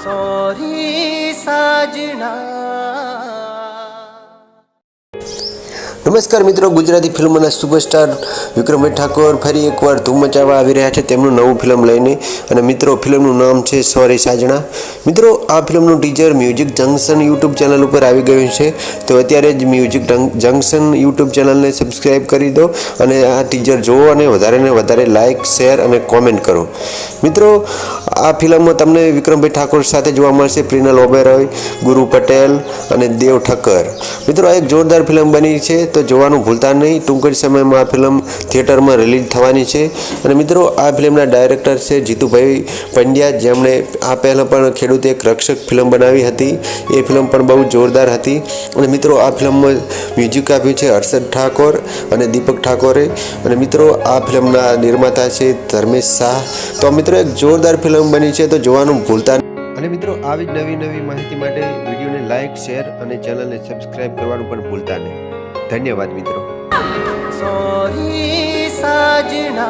Sorry સાજણા। નમસ્કાર મિત્રો, ગુજરાતી ફિલ્મના સુપરસ્ટાર વિક્રમભાઈ ઠાકોર ફરી એકવાર ધૂમ મચાવવા આવી રહ્યા છે તેમનું નવું ફિલ્મ લઈને। અને મિત્રો, ફિલ્મનું નામ છે સોરી સાજણા। મિત્રો, આ ફિલ્મનું teaser music junction YouTube channel ઉપર આવી ગયું છે, તો અત્યારે જ મ્યુઝિક જંકશન યુટ્યુબ ચેનલને સબસ્ક્રાઈબ કરી દો અને આ ટીઝર જુઓ અને વધારે લાઇક, શેર અને કોમેન્ટ કરો। મિત્રો, આ ફિલ્મમાં તમને વિક્રમભાઈ ઠાકોર સાથે જોવા મળશે પ્રિનલ ઓબેરોય, ગુરુ પટેલ અને દેવ ઠક્કર। મિત્રો, આ એક જોરદાર ફિલ્મ બની છે, તો જોવાનું ભૂલતા નહીં। ટૂંક જ સમયમાં આ ફિલ્મ થિયેટરમાં રિલીઝ થવાની છે। અને મિત્રો, આ ફિલ્મના ડાયરેક્ટર છે જીતુભાઈ પંડ્યા, જેમણે આ પહેલાં પણ ખેડૂત એક રક્ષક ફિલ્મ બનાવી હતી, એ ફિલ્મ પણ બહુ જોરદાર હતી। અને મિત્રો, આ ફિલ્મમાં મ્યુઝિક આપ્યું છે હર્ષદ ઠાકોર અને દીપક ઠાકોરે। અને મિત્રો, આ ફિલ્મના નિર્માતા છે ધર્મેશ શાહ। તો મિત્રો, એક જોરદાર ફિલ્મ બની છે, તો જોવાનું ભૂલતા નહીં। અને મિત્રો, આવી જ નવી માહિતી માટે વિડીયોને લાઇક, શેર અને ચેનલને સબસ્ક્રાઈબ કરવાનું પણ ભૂલતા નહીં। ધન્યવાદ મિત્રો। સોરી સાજણા।